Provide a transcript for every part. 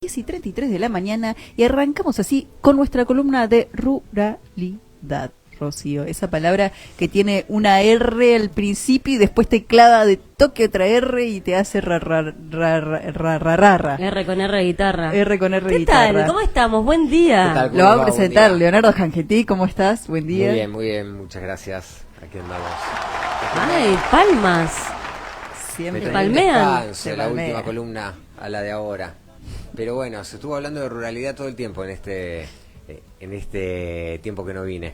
10:33 de la mañana y arrancamos así con nuestra columna de ruralidad, Rocío. Esa palabra que tiene una R al principio y después te clava de toque otra R y te hace R con R guitarra. R con R ¿Qué guitarra. tal? ¿Cómo estamos? Buen día. ¿Qué tal? Lo va a presentar Leonardo Jangetí. ¿Cómo estás? Buen día. Muy bien, muchas gracias. Aquí andamos. Ay, palmas. Siempre. ¿Te palmean? Descanso, la última columna a la de ahora. Pero bueno, se estuvo hablando de ruralidad todo el tiempo en este tiempo que no vine.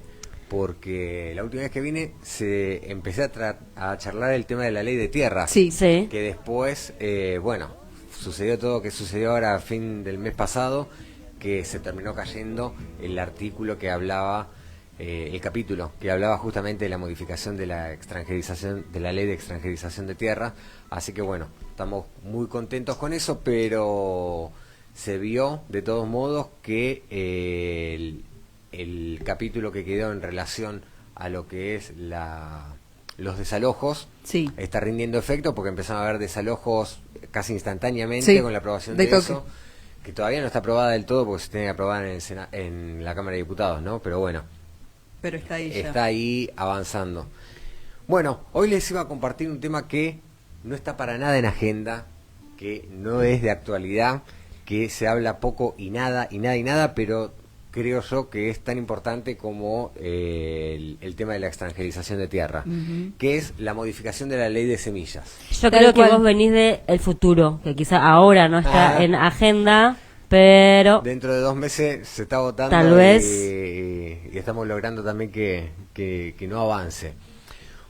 Porque la última vez que vine empecé a charlar el tema de la ley de tierras. Sí. Sí. Que después, sucedió todo lo que sucedió ahora a fin del mes pasado, que se terminó cayendo el artículo que hablaba, el capítulo que hablaba justamente de la modificación de la extranjerización, de la ley de extranjerización de tierra. Así que bueno, estamos muy contentos con eso, pero se vio de todos modos que el capítulo que quedó en relación a lo que es los desalojos, Sí. está rindiendo efecto porque empezaron a haber desalojos casi instantáneamente, Sí, con la aprobación de de toque. eso, que todavía no está aprobada del todo porque se tiene que aprobar en la Cámara de Diputados, ¿no? Pero bueno, Pero está ahí ya. está ahí avanzando. Bueno, hoy les iba a compartir un tema que no está para nada en agenda, que no es de actualidad, que se habla poco y nada, pero creo yo que es tan importante como el tema de la extranjerización de tierra, que es la modificación de la ley de semillas. Yo Tal creo que cual. vos venís de el futuro, que quizá ahora no está Ah. en agenda, pero Dentro de 2 meses se está votando Tal vez. y estamos logrando también que no avance.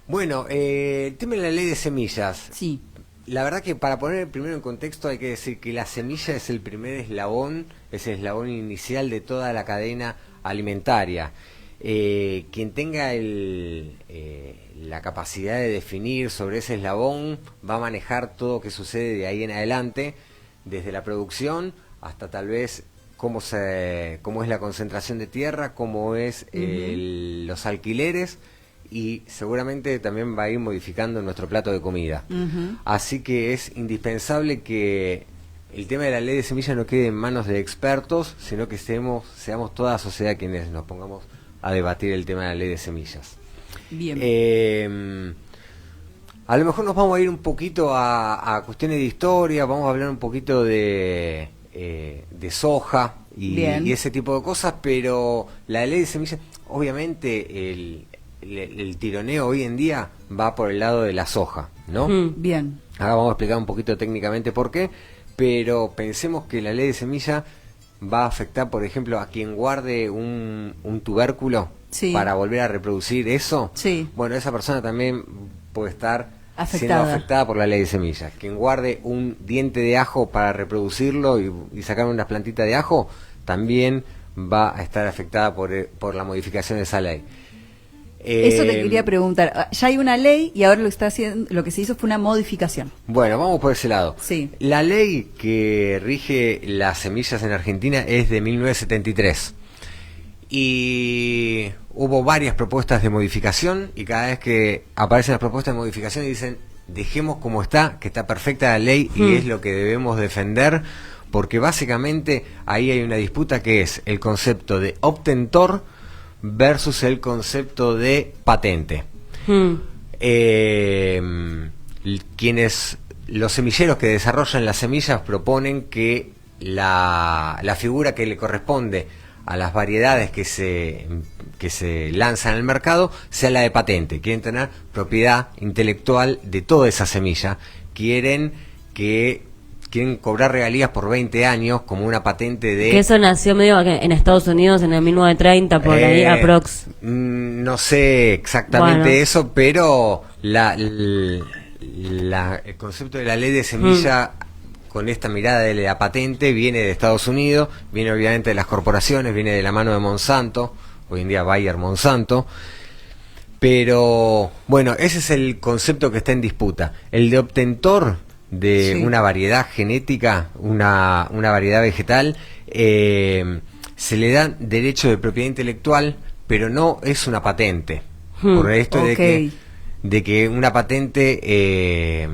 Bueno, el tema de la ley de semillas. Sí. La verdad que para poner primero en contexto hay que decir que la semilla es el primer eslabón, es el eslabón inicial de toda la cadena alimentaria. Quien tenga la capacidad de definir sobre ese eslabón va a manejar todo lo que sucede de ahí en adelante, desde la producción hasta tal vez cómo es la concentración de tierra, cómo es los alquileres, y seguramente también va a ir modificando nuestro plato de comida. Así que es indispensable que el tema de la ley de semillas no quede en manos de expertos, sino que seamos toda la sociedad quienes nos pongamos a debatir el tema de la ley de semillas. Bien. A lo mejor nos vamos a ir un poquito a cuestiones de historia, vamos a hablar un poquito de soja y ese tipo de cosas, pero la ley de semillas, obviamente el tironeo hoy en día va por el lado de la soja, ¿no? Bien. Ahora vamos a explicar un poquito técnicamente por qué, pero pensemos que la ley de semilla va a afectar, por ejemplo, a quien guarde un tubérculo Sí. para volver a reproducir eso. Sí. Bueno, esa persona también puede estar siendo Afectada. afectada por la ley de semillas. Quien guarde un diente de ajo para reproducirlo y sacar unas plantitas de ajo, también va a estar afectada por la modificación de esa ley. Eso te quería preguntar. Ya hay una ley y ahora lo que se hizo fue una modificación. Bueno, vamos por ese lado. Sí. La ley que rige las semillas en Argentina es de 1973. Y hubo varias propuestas de modificación, y cada vez que aparecen las propuestas de modificación dicen, dejemos como está, que está perfecta la ley y es lo que debemos defender, porque básicamente ahí hay una disputa que es el concepto de obtentor versus el concepto de patente. Los semilleros que desarrollan las semillas proponen que la figura que le corresponde a las variedades que se lanzan al mercado sea la de patente. Quieren tener propiedad intelectual de toda esa semilla. Quieren cobrar regalías por 20 años como una patente de... que eso nació medio en Estados Unidos en el 1930, por ahí, aprox. No sé exactamente Bueno. eso, pero el concepto de la ley de semilla, con esta mirada de la patente, viene de Estados Unidos, viene obviamente de las corporaciones, viene de la mano de Monsanto, hoy en día Bayer Monsanto, pero bueno, ese es el concepto que está en disputa. El de obtentor de una variedad genética, una variedad vegetal, se le da derecho de propiedad intelectual, pero no es una patente. Por esto de que una patente,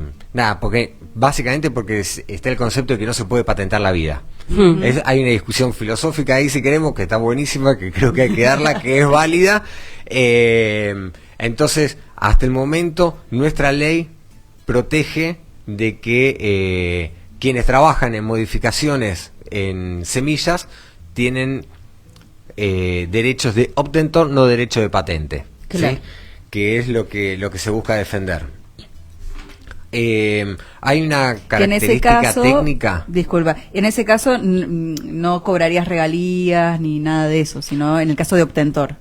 porque básicamente porque está el concepto de que no se puede patentar la vida. Hay una discusión filosófica ahí, si queremos, que está buenísima, que creo que hay que darla, que es válida. Entonces, hasta el momento, nuestra ley protege de que quienes trabajan en modificaciones en semillas tienen derechos de obtentor, no derecho de patente. Claro. ¿Sí? Que es lo que se busca defender. Hay una característica técnica. Disculpa, en ese caso no cobrarías regalías ni nada de eso, sino en el caso de obtentor.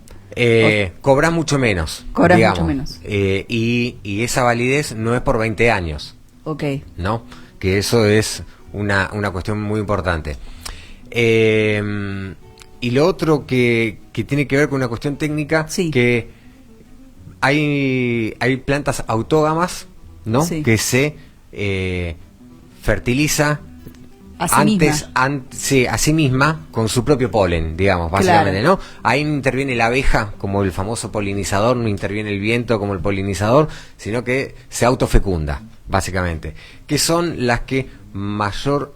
Cobras mucho menos. Cobras digamos. mucho menos. Y esa validez no es por 20 años. Ok. ¿No? Que eso es una cuestión muy importante. Y lo otro que tiene que ver con una cuestión técnica, sí. que hay plantas autógamas, ¿no? Sí. Que se fertiliza a sí misma con su propio polen, digamos, básicamente, claro. ¿No? Ahí no interviene la abeja como el famoso polinizador, no interviene el viento como el polinizador, sino que se autofecunda, básicamente, que son las que mayor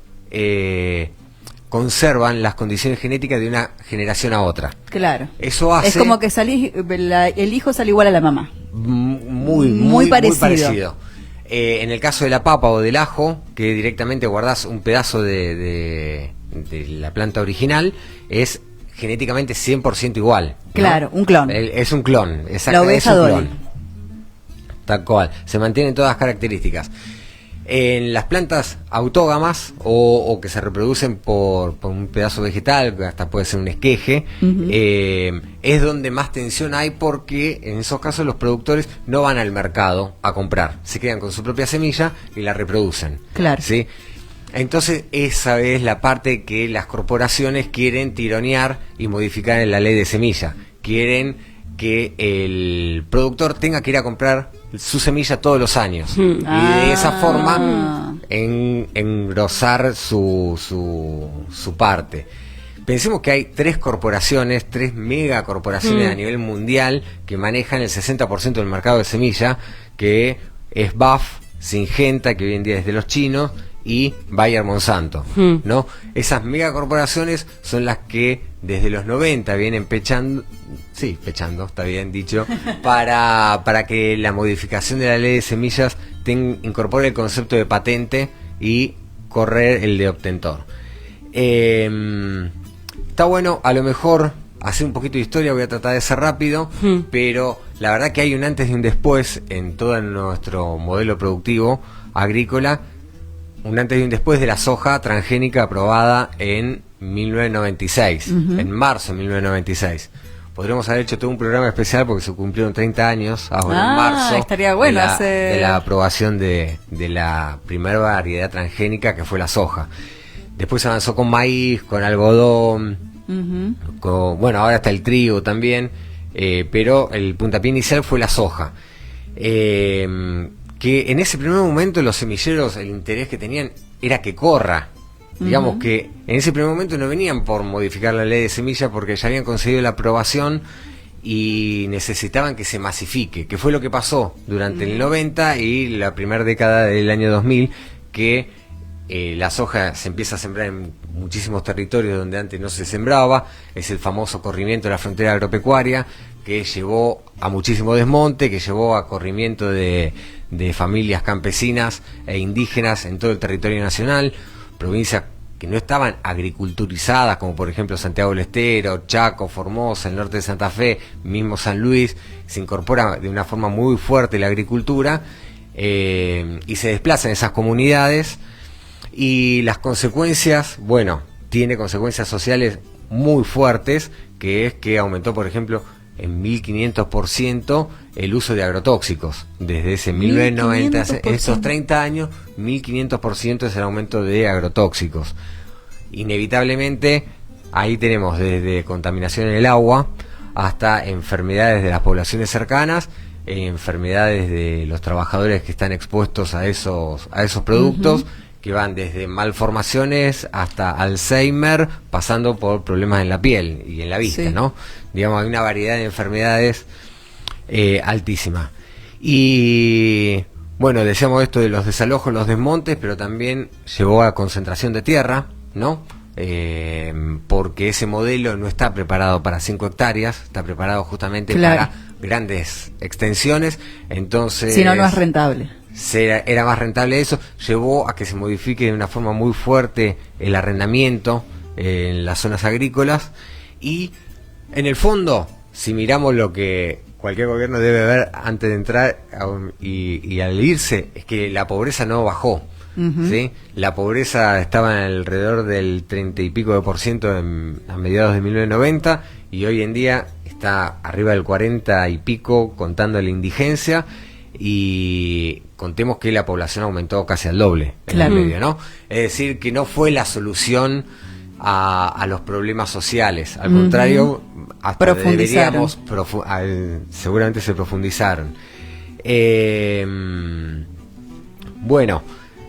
conservan las condiciones genéticas de una generación a otra. Claro. Eso hace... Es como que el hijo sale igual a la mamá. Muy parecido. En el caso de la papa o del ajo, que directamente guardás un pedazo de la planta original, es genéticamente 100% igual, ¿no? Claro, un clon. Es un clon, exactamente. La oveja es un Dolly. clon. Tal cual. Se mantienen todas las características. En las plantas autógamas o que se reproducen por un pedazo vegetal, hasta puede ser un esqueje, es donde más tensión hay, porque en esos casos los productores no van al mercado a comprar, se quedan con su propia semilla y la reproducen. Claro. ¿Sí? Entonces esa es la parte que las corporaciones quieren tironear y modificar en la ley de semilla. Quieren que el productor tenga que ir a comprar su semilla todos los años y de esa forma engrosar su parte. Pensemos que hay tres megacorporaciones a nivel mundial que manejan el 60% del mercado de semilla, que es BAF, Syngenta, que hoy en día es de los chinos, y Bayer Monsanto, ¿no? Esas megacorporaciones son las que desde los 90 vienen pechando, está bien dicho, para que la modificación de la ley de semillas incorpore el concepto de patente y correr el de obtentor. Está bueno, a lo mejor hacer un poquito de historia, voy a tratar de ser rápido, pero la verdad que hay un antes y un después en todo nuestro modelo productivo agrícola. Un antes y un después de la soja transgénica aprobada en 1996, en marzo de 1996. Podríamos haber hecho todo un programa especial porque se cumplieron 30 años ahora en marzo. Estaría bueno de la aprobación de la primera variedad transgénica, que fue la soja. Después se avanzó con maíz, con algodón, bueno, ahora está el trigo también, pero el puntapié inicial fue la soja. Que en ese primer momento los semilleros, el interés que tenían era que corra. Digamos que en ese primer momento no venían por modificar la ley de semilla, porque ya habían conseguido la aprobación y necesitaban que se masifique, que fue lo que pasó durante el 90 y la primera década del año 2000, que la soja se empieza a sembrar en muchísimos territorios donde antes no se sembraba. Es el famoso corrimiento de la frontera agropecuaria, que llevó a muchísimo desmonte, que llevó a corrimiento de familias campesinas e indígenas en todo el territorio nacional, provincias que no estaban agriculturizadas, como por ejemplo Santiago del Estero, Chaco, Formosa, el norte de Santa Fe, mismo San Luis. Se incorpora de una forma muy fuerte la agricultura y se desplazan esas comunidades, y las consecuencias, bueno, tiene consecuencias sociales muy fuertes, que es que aumentó, por ejemplo, en 1500% el uso de agrotóxicos. Desde ese 1990, estos 30 años, 1500% es el aumento de agrotóxicos. Inevitablemente, ahí tenemos desde contaminación en el agua hasta enfermedades de las poblaciones cercanas, enfermedades de los trabajadores que están expuestos a esos productos, que van desde malformaciones hasta Alzheimer, pasando por problemas en la piel y en la vista, ¿no? Digamos, hay una variedad de enfermedades altísima. Y bueno, decíamos esto de los desalojos, los desmontes, pero también llevó a concentración de tierra, ¿no? porque ese modelo no está preparado para 5 hectáreas, está preparado justamente Claro. para grandes extensiones, entonces Si no, no es rentable. era más rentable eso, llevó a que se modifique de una forma muy fuerte el arrendamiento en las zonas agrícolas, y en el fondo, si miramos lo que cualquier gobierno debe ver antes de entrar y al irse, es que la pobreza no bajó. Ujú. ¿Sí? La pobreza estaba alrededor del 30 y pico de por ciento a mediados de 1990, y hoy en día está arriba del 40 y pico, contando la indigencia, y contemos que la población aumentó casi al doble en Claro. el medio, ¿no? Es decir, que no fue la solución a los problemas sociales, al Ujú. contrario, hasta Profundizaron. deberíamos seguramente se profundizaron. Bueno,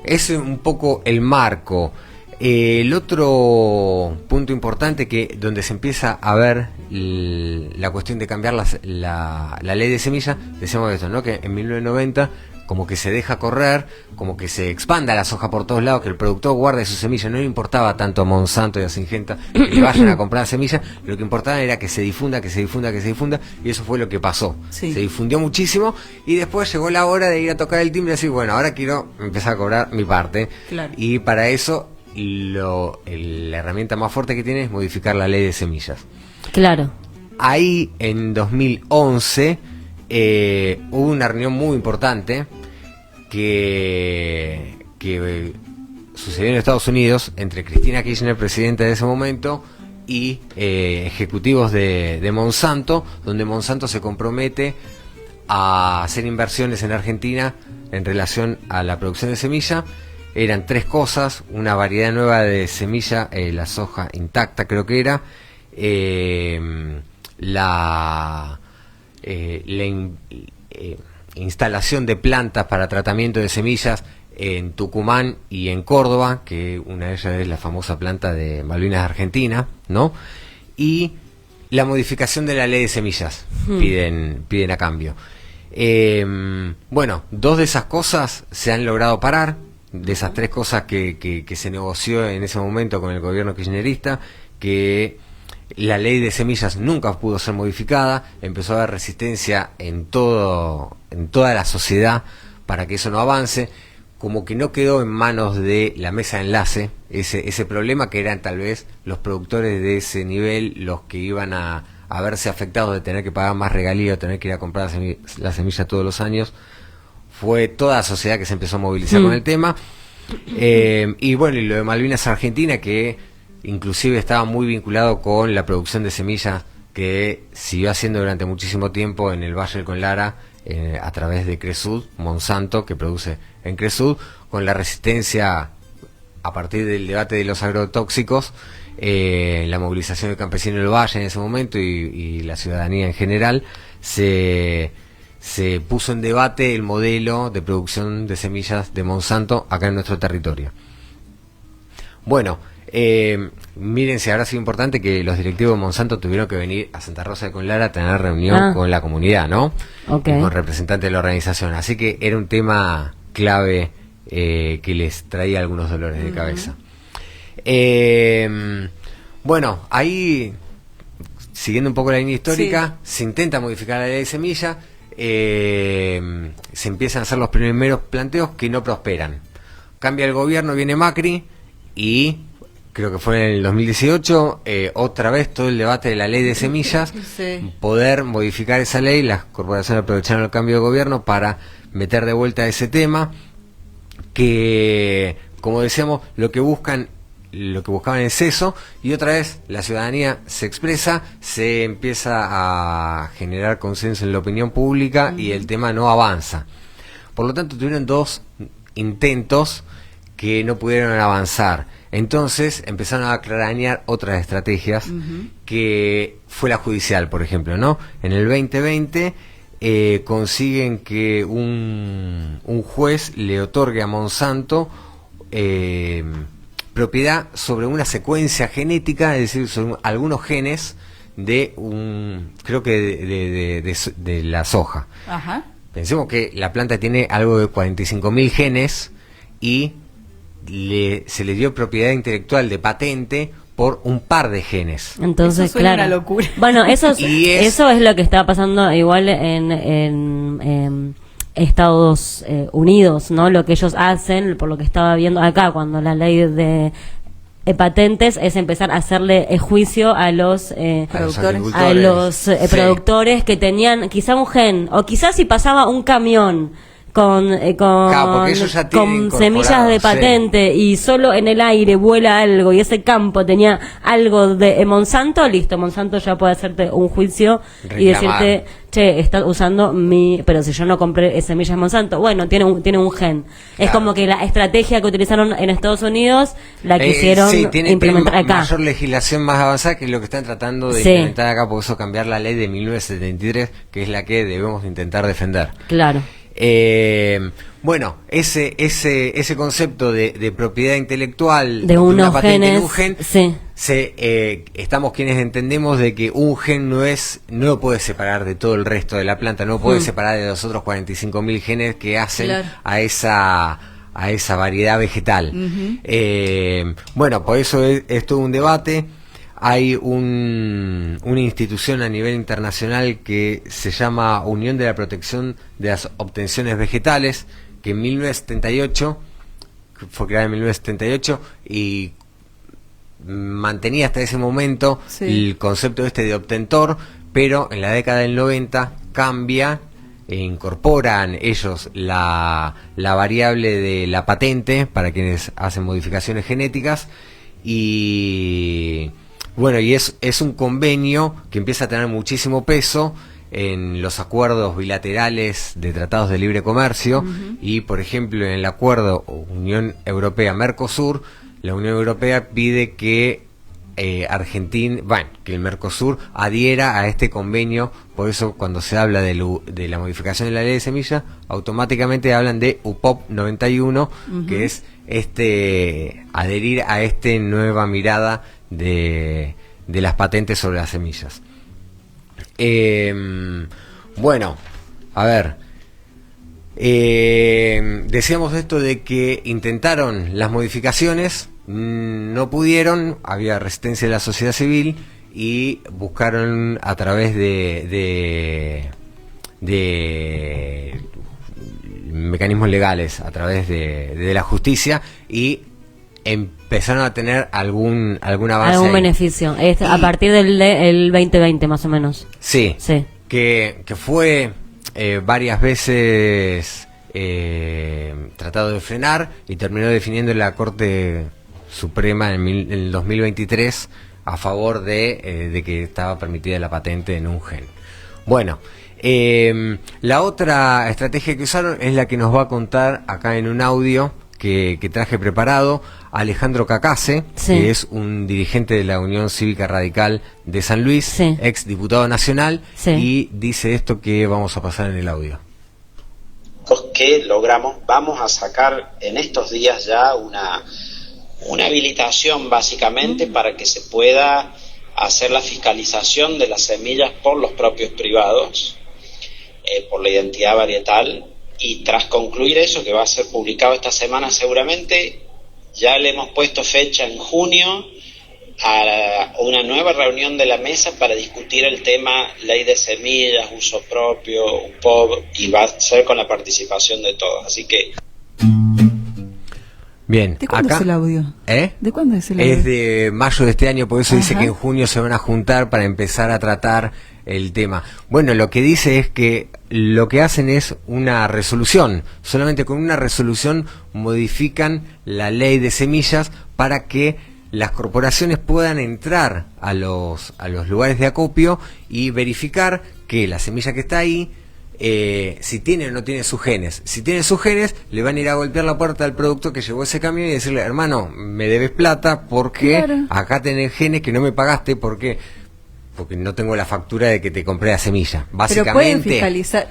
ese es un poco el marco. El otro punto importante donde se empieza a ver la cuestión de cambiar la ley de semilla, decíamos esto, ¿no? Que en 1990 como que se deja correr, como que se expanda la soja por todos lados, que el productor guarde su semilla, no le importaba tanto a Monsanto y a Syngenta que le vayan a comprar semilla, lo que importaba era que se difunda, y eso fue lo que pasó. Sí. Se difundió muchísimo, y después llegó la hora de ir a tocar el timbre y decir, bueno, ahora quiero empezar a cobrar mi parte. Claro. Y para eso la herramienta más fuerte que tiene es modificar la ley de semillas. Claro. Ahí en 2011 hubo una reunión muy importante que sucedió en Estados Unidos entre Cristina Kirchner, presidenta de ese momento, y ejecutivos de Monsanto, donde Monsanto se compromete a hacer inversiones en Argentina en relación a la producción de semilla. Eran 3 cosas: una variedad nueva de semilla, la soja intacta creo que era, la instalación de plantas para tratamiento de semillas en Tucumán y en Córdoba, que una de ellas es la famosa planta de Malvinas Argentina, ¿no? Y la modificación de la ley de semillas piden a cambio. Bueno, 2 de esas cosas se han logrado parar, de esas 3 cosas que se negoció en ese momento con el gobierno kirchnerista, que la ley de semillas nunca pudo ser modificada, empezó a haber resistencia en toda la sociedad para que eso no avance, como que no quedó en manos de la mesa de enlace ese problema, que eran tal vez los productores de ese nivel los que iban a verse afectados de tener que pagar más regalías, tener que ir a comprar la semilla todos los años. Fue toda la sociedad que se empezó a movilizar con el tema. Y bueno, y lo de Malvinas Argentina, que inclusive estaba muy vinculado con la producción de semillas que siguió haciendo durante muchísimo tiempo en el Valle del Conlara, a través de Cresud, Monsanto, que produce en Cresud, con la resistencia a partir del debate de los agrotóxicos, la movilización del campesino del Valle en ese momento y la ciudadanía en general, se puso en debate el modelo de producción de semillas de Monsanto acá en nuestro territorio. Bueno, miren, si habrá sido importante que los directivos de Monsanto tuvieron que venir a Santa Rosa de Conlara a tener reunión con la comunidad, ¿no? Okay. Y con representantes de la organización. Así que era un tema clave que les traía algunos dolores de cabeza. Bueno, ahí, siguiendo un poco la línea histórica, se intenta modificar la ley de semilla, se empiezan a hacer los primeros planteos que no prosperan. Cambia el gobierno, viene Macri, y creo que fue en el 2018, otra vez todo el debate de la ley de semillas, poder modificar esa ley. Las corporaciones aprovecharon el cambio de gobierno para meter de vuelta ese tema, que, como decíamos, lo que buscaban es eso, y otra vez la ciudadanía se expresa, se empieza a generar consenso en la opinión pública y el tema no avanza. Por lo tanto, tuvieron 2 intentos que no pudieron avanzar. Entonces empezaron a cranear otras estrategias, que fue la judicial, por ejemplo, ¿no? En el 2020 consiguen que un juez le otorgue a Monsanto propiedad sobre una secuencia genética, es decir, sobre algunos genes de creo que de la soja. Pensemos que la planta tiene algo de 45.000 genes, y se le dio propiedad intelectual de patente por un par de genes. Entonces, Eso suena claro. una locura. Bueno, eso es, Y eso es lo que está pasando igual en Estados Unidos, ¿no? Lo que ellos hacen, por lo que estaba viendo acá, cuando la ley de patentes es empezar a hacerle juicio a los Productores. a los Sí. productores que tenían quizá un gen, o quizás si pasaba un camión con Claro, porque ellos ya tienen con semillas de incorporado, patente y solo en el aire vuela algo y ese campo tenía algo de Monsanto, listo, Monsanto ya puede hacerte un juicio y Reclamar. decirte, che, estás usando pero si yo no compré semillas de Monsanto, bueno, tiene un gen. Es Claro. como que la estrategia que utilizaron en Estados Unidos la quisieron sí, tiene implementar acá. mayor legislación más avanzada, que es lo que están tratando de Sí. implementar acá, por eso cambiar la ley de 1973, que es la que debemos intentar defender. Claro. Bueno, ese concepto de propiedad intelectual De una unos patente en genes, un gen, sí. estamos quienes entendemos de que un gen no lo puede separar de todo el resto de la planta, no puede separar de los otros 45.000 genes que hacen Claro. a esa variedad vegetal. Bueno, por eso es todo un debate. Hay una institución a nivel internacional que se llama Unión de la Protección de las Obtenciones Vegetales, que en 1978, fue creada en 1978, y mantenía hasta ese momento Sí. el concepto de obtentor, pero en la década del 90 cambia e incorporan ellos la variable de la patente para quienes hacen modificaciones genéticas. Y bueno, y es un convenio que empieza a tener muchísimo peso en los acuerdos bilaterales de tratados de libre comercio. Y por ejemplo, en el acuerdo Unión Europea-Mercosur, la Unión Europea pide que que el Mercosur adhiera a este convenio. Por eso cuando se habla de la modificación de la ley de semilla, automáticamente hablan de UPOP 91, que es adherir a esta nueva mirada de las patentes sobre las semillas. Bueno, a ver, decíamos esto de que intentaron las modificaciones, no pudieron, había resistencia de la sociedad civil y buscaron a través de mecanismos legales, a través de la justicia, y empezaron a tener algún avance. Algún ahí. beneficio. A partir del 2020 más o menos. Sí, Sí. que fue varias veces tratado de frenar y terminó definiendo la Corte Suprema en el 2023 a favor de que estaba permitida la patente en un gen. Bueno, la otra estrategia que usaron es la que nos va a contar acá en un audio que traje preparado Alejandro Cacase, Sí. que es un dirigente de la Unión Cívica Radical de San Luis, Sí. ex diputado nacional, Sí. y dice esto que vamos a pasar en el audio. Que logramos, vamos a sacar en estos días ya una habilitación básicamente para que se pueda hacer la fiscalización de las semillas por los propios privados, por la identidad varietal, y tras concluir eso, que va a ser publicado esta semana seguramente, ya le hemos puesto fecha en junio a una nueva reunión de la mesa para discutir el tema ley de semillas, uso propio, UPOB, y va a ser con la participación de todos. Así que... Bien, ¿De cuándo acá, es el audio? ¿De cuándo es el audio? Es de mayo de este año, por eso dice Ajá. que en junio se van a juntar para empezar a tratar el tema. Bueno, lo que dice es que lo que hacen es una resolución, solamente con una resolución modifican la ley de semillas para que las corporaciones puedan entrar a los lugares de acopio y verificar que la semilla que está ahí, si tiene o no tiene sus genes. Si tiene sus genes, le van a ir a golpear la puerta al producto que llevó ese camión y decirle: hermano, me debes plata porque Claro. acá tenés genes que no me pagaste porque no tengo la factura de que te compré la semilla. Pero pueden Básicamente, fiscalizar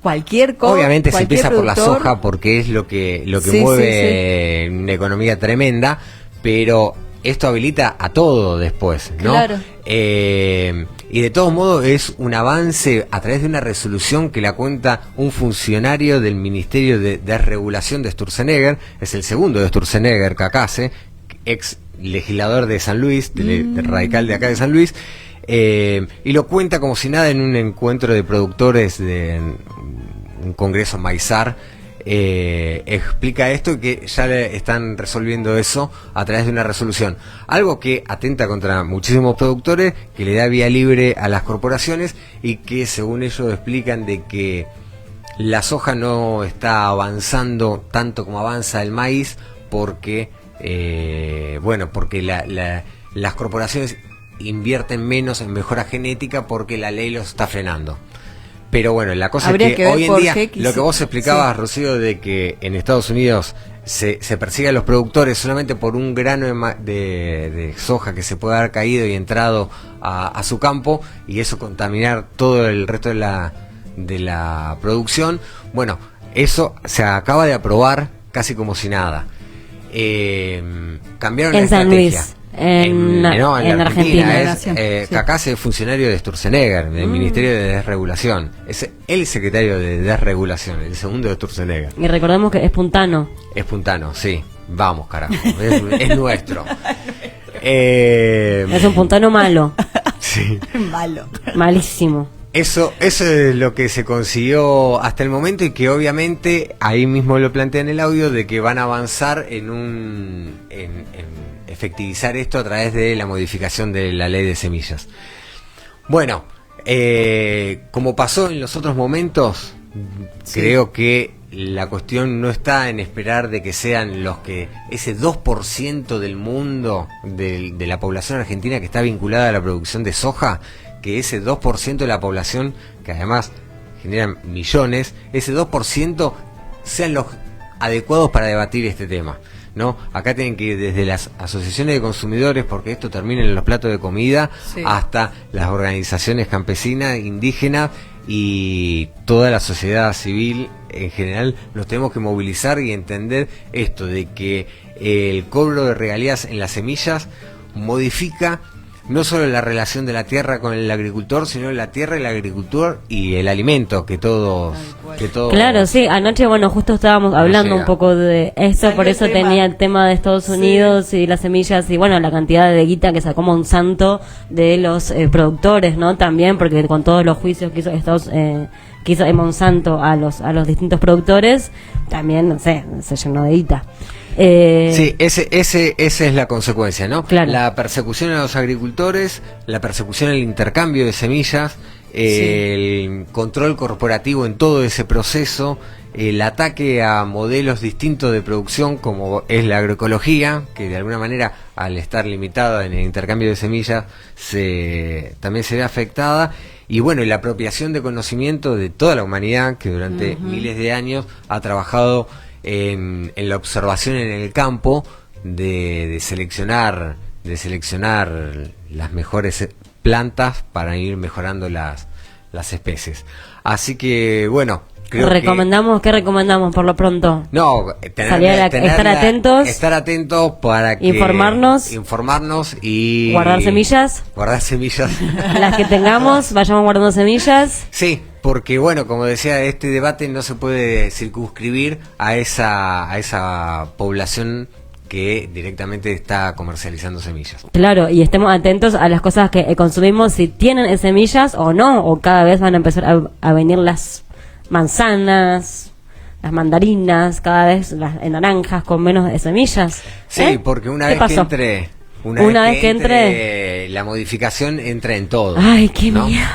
cualquier cosa. obviamente se empieza por la soja porque es lo que Sí, mueve una economía tremenda, pero esto habilita a todo después, ¿no? Claro. Y de todos modos es un avance a través de una resolución que la cuenta un funcionario del Ministerio de Desregulación de Sturzenegger, es el segundo de Sturzenegger, Cacase, ex legislador de San Luis, del radical de acá de San Luis, y lo cuenta como si nada en un encuentro de productores de un congreso Maizar. Explica esto y que ya le están resolviendo eso a través de una resolución, algo que atenta contra muchísimos productores, que le da vía libre a las corporaciones y que según ellos explican de que la soja no está avanzando tanto como avanza el maíz porque porque las corporaciones invierten menos en mejora genética porque la ley los está frenando. Pero bueno, la cosa Habría es que ver hoy en por día, qué lo que vos explicabas, sí, Rocío, de que en Estados Unidos se persigue a los productores solamente por un grano de soja que se puede haber caído y entrado a su campo, y eso contaminar todo el resto de la producción. Bueno, eso se acaba de aprobar casi como si nada. Cambiaron la En San estrategia. Luis. En Argentina. Es Cacase es funcionario de Sturzenegger, del Ministerio de Desregulación. Es el secretario de Desregulación, el segundo de Sturzenegger. Y recordemos que es puntano. Es puntano, sí. Vamos, carajo. Es nuestro. Es un puntano malo. Sí. Malo. Malísimo. Eso es lo que se consiguió hasta el momento, y que obviamente ahí mismo lo plantea en el audio de que van a avanzar en efectivizar esto a través de la modificación de la ley de semillas. Bueno, como pasó en los otros momentos, sí, creo que la cuestión no está en esperar de que sean ese 2% del mundo, de la población argentina que está vinculada a la producción de soja, que ese 2% de la población, que además genera millones, ese 2% sean los adecuados para debatir este tema, ¿no? Acá tienen que ir desde las asociaciones de consumidores, porque esto termina en los platos de comida, sí, hasta las organizaciones campesinas, indígenas y toda la sociedad civil en general. Nos tenemos que movilizar y entender esto de que el cobro de regalías en las semillas modifica no solo la relación de la tierra con el agricultor, sino la tierra, el agricultor y el alimento que todos... Claro, sí, anoche, bueno, justo estábamos hablando un poco de esto, por eso tenía el tema de Estados Unidos, sí, y las semillas, y bueno, la cantidad de guita que sacó Monsanto de los productores, ¿no? También, porque con todos los juicios que hizo Monsanto a los distintos productores, también, no sé, se llenó de guita. Sí, esa es la consecuencia, ¿no? Claro. La persecución a los agricultores, la persecución al intercambio de semillas, sí, el control corporativo en todo ese proceso, el ataque a modelos distintos de producción como es la agroecología, que de alguna manera al estar limitada en el intercambio de semillas también se ve afectada. Y bueno, y la apropiación de conocimiento de toda la humanidad que durante miles de años ha trabajado en la observación en el campo de seleccionar las mejores plantas para ir mejorando las especies. Así que bueno, creo ¿Qué recomendamos por lo pronto? No, estar atentos para que informarnos y guardar semillas. Las que tengamos, vayamos guardando semillas. Sí, porque bueno, como decía, este debate no se puede circunscribir a esa población que directamente está comercializando semillas. Claro, y estemos atentos a las cosas que consumimos, si tienen semillas o no, o cada vez van a empezar a venir las manzanas, las mandarinas, cada vez las naranjas con menos de semillas. Sí, porque una vez que entre la modificación entra en todo. Ay, qué miedo.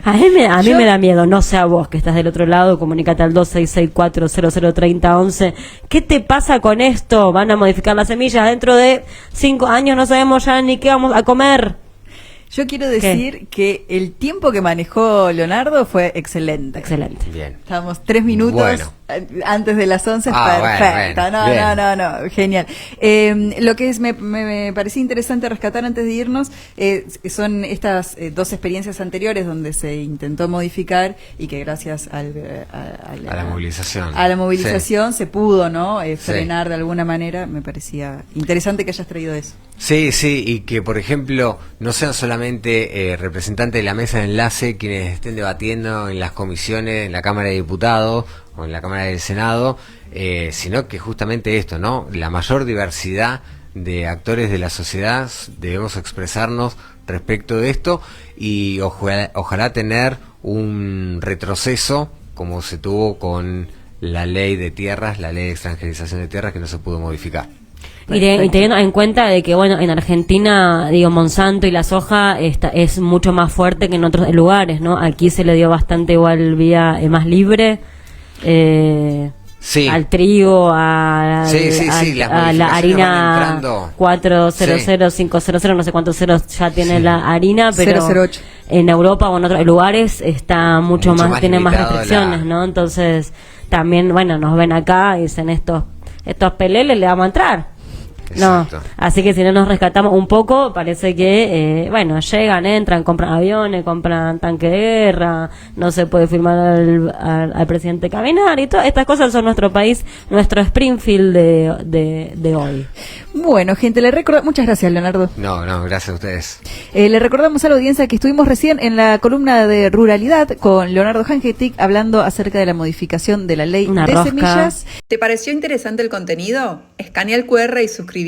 A mí me da miedo, no sé a vos que estás del otro lado, comunícate al 2664003011. ¿Qué te pasa con esto? Van a modificar las semillas, dentro de 5 años no sabemos ya ni qué vamos a comer. Yo quiero decir que el tiempo que manejó Leonardo fue excelente. Excelente. Bien. Estábamos 3 minutos antes de las 11 es perfecto. No, genial. Lo que me parecía interesante rescatar antes de irnos son estas dos experiencias anteriores donde se intentó modificar y que gracias a la movilización. A la movilización se pudo, ¿no? Frenar de alguna manera. Me parecía interesante que hayas traído eso. Sí, y que por ejemplo no sean solamente representantes de la mesa de enlace quienes estén debatiendo en las comisiones, en la Cámara de Diputados o en la Cámara del Senado, sino que justamente esto, ¿no? La mayor diversidad de actores de la sociedad, debemos expresarnos respecto de esto y ojalá tener un retroceso como se tuvo con la ley de tierras, la ley de extranjerización de tierras que no se pudo modificar. Y teniendo en cuenta de que, bueno, en Argentina, digo, Monsanto y la soja es mucho más fuerte que en otros lugares, ¿no? Aquí se le dio bastante igual vía más libre al trigo, a la harina 400, 500, no sé cuántos ceros ya tiene la harina, pero 008. En Europa o en otros lugares está mucho más tiene más restricciones, ¿no? Entonces, también, bueno, nos ven acá y dicen estos peleles le vamos a entrar. Exacto. No, así que si no nos rescatamos un poco, parece que, llegan, entran, compran aviones, compran tanque de guerra, no se puede firmar al presidente caminar y todas estas cosas son nuestro país, nuestro Springfield de hoy. Bueno, gente, muchas gracias, Leonardo. No, gracias a ustedes. Le recordamos a la audiencia que estuvimos recién en la columna de Ruralidad con Leonardo Hangetic hablando acerca de la modificación de la ley de semillas. ¿Te pareció interesante el contenido? Escanea el QR y suscríbete.